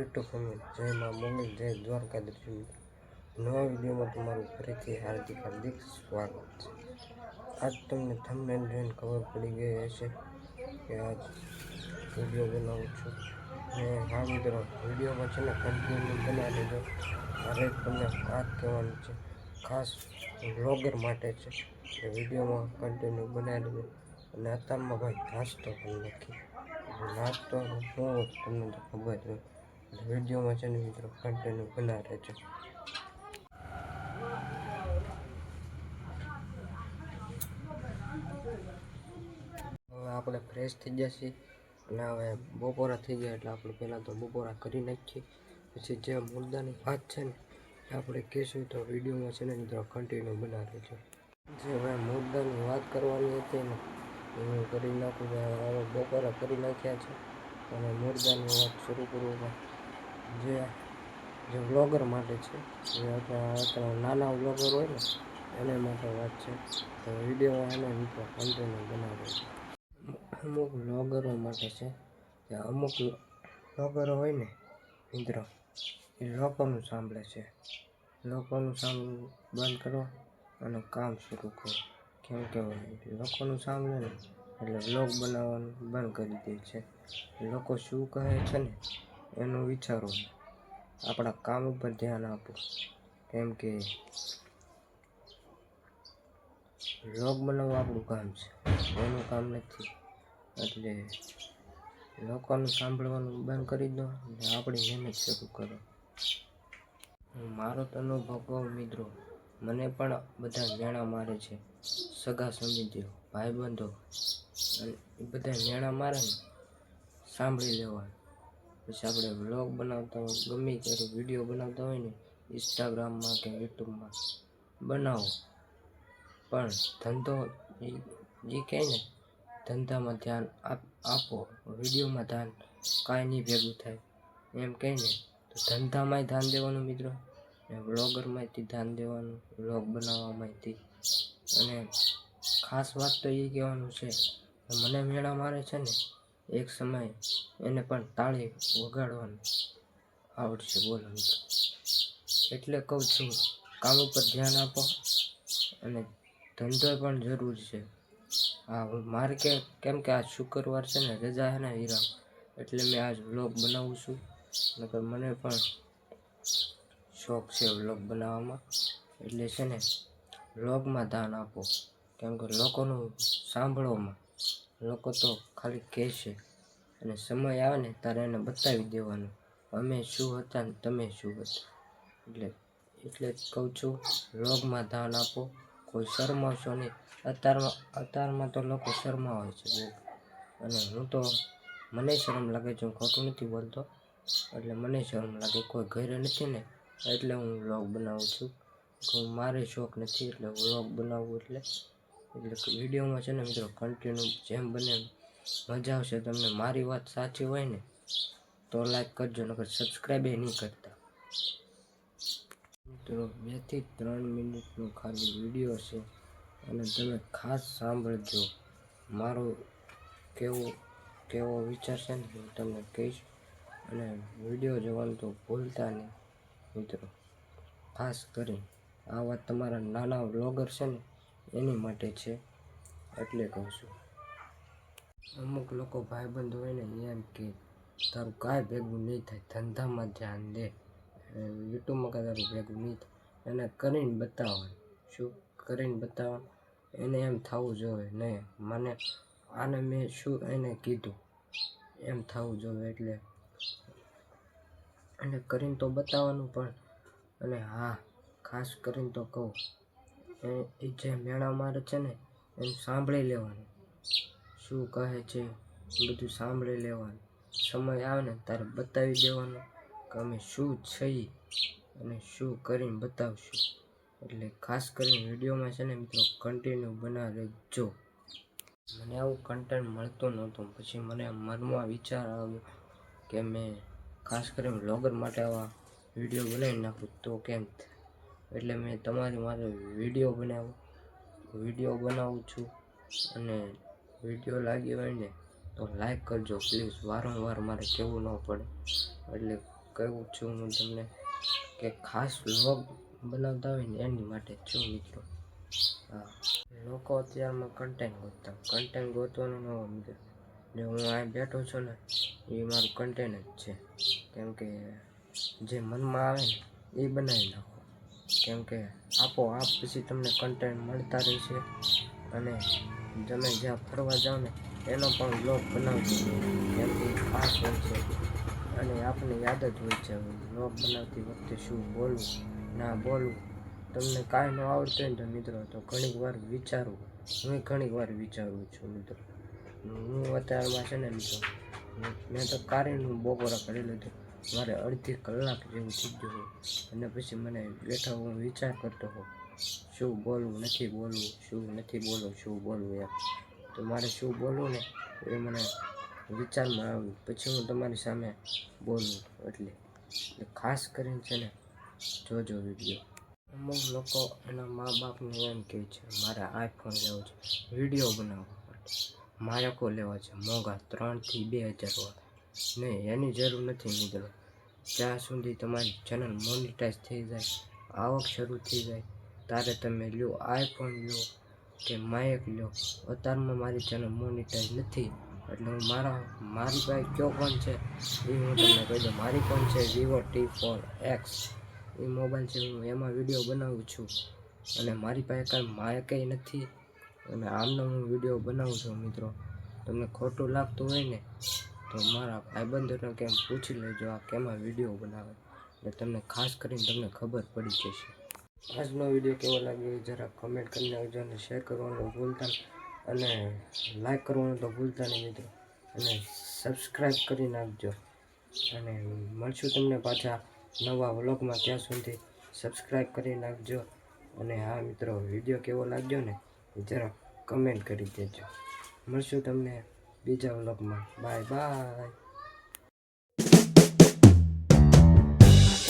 YouTube family, જય માં મોગલ, જય દ્વારકાધીશ મિત્રો. નવા વિડીયોમાં તમારું ફરીથી હાર્દિક સ્વાગત છે. આજ તમને થંબનેલ જોઈને ખબર પડી ગઈ હશે કે આજ વિડીયો બનાવું છું. ને હા મિત્રો, વિડીયોમાં છે ને કન્ટિન્યુ બનાવી દેજો. મારે તમને વાત કહેવાની છે, ખાસ વ્લોગર માટે છે કે વિડીયોમાં કન્ટિન્યુ બનાવી દેજો. અને અત્યારમાં ભાઈ નાસ્તો પણ નથી. નાસ્તો શું તમને તો ખબર છે. વિડીયોમાં છે ને મિત્રો કન્ટિન્યુ બનાવી રહેજો. હવે આપણે ફ્રેશ થઈ જશે અને હવે બપોરા થઈ ગયા એટલે આપણે પહેલાં તો બપોરા કરી નાખીએ. પછી જે મુદ્દાની વાત છે ને એ આપણે કહીશું તો વિડીયોમાં છે ને મિત્રો કન્ટિન્યુ બનાવી રહેજો. જે હવે મુદ્દાની વાત કરવાની હતી ને હું કરી નાખું. હવે બપોરા કરી નાખ્યા છે અને મુદ્દાની વાત શરૂ કરવામાં જે વ્લોગર માટે છે, જે અત્યારે નાના વ્લોગર હોય ને એને માટે વાત છે. તો વિડીયોમાં એને મિત્રો કન્ટિન્યુ બનાવે છે. અમુક વ્લોગરો માટે છે કે અમુક વ્લોગરો હોય ને મિત્રો એ લોકોનું સાંભળે છે. લોકોનું સાંભળવું બંધ કરો અને કામ શરૂ કરો. કેમ કે લોકોનું સાંભળે ને એટલે વ્લોગ બનાવવાનું બંધ કરી દે છે. લોકો શું કહે છે ને એનું વિચારો, આપણા કામ ઉપર ધ્યાન આપો. કેમ કે વ્લોગ બનાવવું આપણું કામ છે, એનું કામ નથી. એટલે લોકોનું સાંભળવાનું બંધ કરી દો અને આપણી મહેનત શરૂ કરો. મારો તો અનુભવ કહું મિત્રો, મને પણ બધા મેણા મારે છે, સગા સંબંધીઓ, ભાઈબંધો, અને એ બધા મેણા મારે ને સાંભળી લેવાનું. પછી આપણે વ્લોગ બનાવતા હોય, ગમે ત્યારે વિડીયો બનાવતા હોય ને ઇન્સ્ટાગ્રામમાં કે યુટ્યુબમાં બનાવો, પણ ધંધો જે કહે ને ધંધામાં ધ્યાન આપો, વિડીયોમાં ધ્યાન કાંઈ નહીં ભેગું થાય એમ કહે ને તો ધંધામાંય ધ્યાન દેવાનું મિત્રો, ને વ્લોગરમાંથી ધ્યાન દેવાનું, વ્લોગ બનાવવામાંથી. અને ખાસ વાત તો એ કહેવાનું છે, મને મેળા મારે છે ને એક સમય એને પણ તાળી વગાડવાનું આવડશે, બોલો મિત્રો. એટલે કહું છું, કામ ઉપર ધ્યાન આપો અને ધંધો પણ જરૂર છે. હા, મારે કેમ કે આજ શુક્રવાર છે ને, રજા છે ને વિરામ, એટલે મેં આજ વ્લોગ બનાવું છું. નકર મને પણ શોખ છે વ્લોગ બનાવવામાં. એટલે છે ને વ્લોગમાં ધ્યાન આપો. કેમ કે લોકોનું સાંભળવામાં લોકો તો ખાલી કહેશે અને સમય આવે ને ત્યારે એને બતાવી દેવાનું અમે શું હતા ને તમે શું હતા. એટલે જ કહું છું, વ્લોગમાં ધ્યાન આપો. કોઈ શરમાવશો નહીં. અત્યારમાં તો લોકો શરમાવે છે બહુ, અને હું તો મને શરમ લાગે છે, હું ખોટું નથી બોલતો. એટલે મને શરમ લાગે, કોઈ ઘરે નથી ને એટલે હું વ્લોગ બનાવું છું. મારે શોખ નથી એટલે વ્લોગ બનાવવું. એટલે વિડીયોમાં છે ને મિત્રો કન્ટિન્યુ જેમ બને મજા આવશે તમને. મારી વાત સાચી હોય ને તો લાઈક કરજો, નકર સબસ્ક્રાઈબ નહીં કરતા. મિત્રો 2 થી 3 મિનિટનો ખાલી વિડીયો છે અને તમે ખાસ સાંભળજો. મારો કેવો વિચાર છે ને હું તમને કહીશ. અને વિડીયો જોવાનું તો ભૂલતા નહીં મિત્રો. ખાસ કરીને આ વાત તમારા નાના વ્લોગર છે ને એની માટે છે, એટલે કહું છું. અમુક લોકો ભાઈબંધ હોય ને એમ કે તારું કાંઈ ભેગું નહીં થાય, ધંધામાં ધ્યાન દે, યુટ્યુબમાં કાંઈ તારું ભેગું નહીં થાય. એને કરીને બતાવવાનું. શું કરીને બતાવવાનું? એને એમ થવું જોઈએ નહીં મને આને મેં શું એને કીધું એમ થવું જોઈએ. એટલે એને કરીને તો બતાવવાનું પણ. અને હા, ખાસ કરીને તો કહું, એ જે મેણા મારે છે ને એમ સાંભળી લેવાનું, શું કહે છે બધું સાંભળી લેવાનું. સમય આવે ને ત્યારે બતાવી દેવાનું કે અમે શું છીએ અને શું કરીને બતાવશું. એટલે ખાસ કરીને વિડીયોમાં છે ને મિત્રો કન્ટિન્યુ બનાવી રહેજો. મને આવું કન્ટેન્ટ મળતું નહોતું, પછી મને મનમાં વિચાર આવ્યો કે મેં ખાસ કરીને વ્લોગર માટે આવા વિડીયો બનાવી નાખું તો કેમ થાય. એટલે મેં તમારી માટે વિડીયો બનાવું છું. અને વિડીયો લાગ્યો હોય ને તો લાઈક કરજો પ્લીઝ. વારંવાર મારે કહેવું ન પડે એટલે કહું છું હું તમને કે ખાસ વ્લોગ બનાવતા હોય ને એની માટે છું મિત્રો. હા, લોકો અત્યારમાં કન્ટેન્ટ ગોતવાનું ન હોય મિત્રો. જે હું અહીં બેઠો છું ને એ મારું કન્ટેન્ટ જ છે. કેમ કે જે મનમાં આવે ને એ બનાવી નાખો. કેમ કે આપોઆપ પછી તમને કન્ટેન્ટ મળતા રહેશે. અને તમે જ્યાં ફરવા જાઓ ને એનો પણ બ્લોગ બનાવજો. કેમ કે ખાસ હોય છે અને આપણે યાદ જ હોય છે બ્લોગ બનાવતી વખતે શું બોલવું ના બોલવું. તમને કાંઈ ન આવડતું હોય ને તો મિત્રો તો ઘણીક વાર વિચારું. હું ઘણીક વાર વિચારું છું મિત્રો. હું અત્યારમાં છે ને મિત્રો મેં તો કારીનું બપોરા કરી લીધું. મારે અડધી કલાક જેવું થઈ ગયું અને પછી મને બેઠા હું વિચાર કરતો હોઉં શું બોલવું નથી બોલવું, શું નથી બોલવું, શું બોલવું એમ. તો મારે શું બોલવું ને એ મને વિચારમાં આવ્યું પછી હું તમારી સામે બોલું. એટલે ખાસ કરીને છે ને જોજો વિડીયો. અમુક લોકો એના મા બાપને એમ કહે છે મારે આઈફોન લેવો છે વિડીયો બનાવવા માટે, માયકો લેવા છે મોંઘા 3 થી 2000 વાળા. નહીં, એની જરૂર નથી મિત્રો. જ્યાં સુધી તમારી ચેનલ મોનિટાઈઝ થઈ જાય, આવક શરૂ થઈ જાય ત્યારે તમે લ્યો આઈફોન લ્યો કે માયક લ્યો. અત્યારમાં મારી ચેનલ મોનિટાઈઝ નથી એટલે હું મારી પાસે કયો ફોન છે એ હું તમને કહી દઉં. મારી ફોન છે Vivo T4X. એ મોબાઈલ છે હું એમાં વિડીયો બનાવું છું અને મારી પાસે કાંઈ માયકેય નથી અને આમનો હું વિડીયો બનાવું છું મિત્રો. તમને ખોટું લાગતું હોય ને તો મારા ભાઈબંધોને કેમ પૂછી લેજો આ કેમાં વિડીયો બનાવે એટલે તમને ખાસ કરીને તમને ખબર પડી જશે. આજનો વિડીયો કેવો લાગ્યો જરા કમેન્ટ કરી નાખજો અને શેર કરવાનું ભૂલતા અને લાઈક કરવાનું તો ભૂલતા નહીં મિત્રો. અને સબસ્ક્રાઈબ કરી નાખજો અને મળશું તમને પાછા નવા વ્લોગમાં. ત્યાં સુધી સબસ્ક્રાઈબ કરી નાખજો. અને હા મિત્રો, વિડીયો કેવો લાગ્યો ને એ જરા કમેન્ટ કરી દેજો. મળશું તમને બીજા વ્લોગમાં. Bye bye.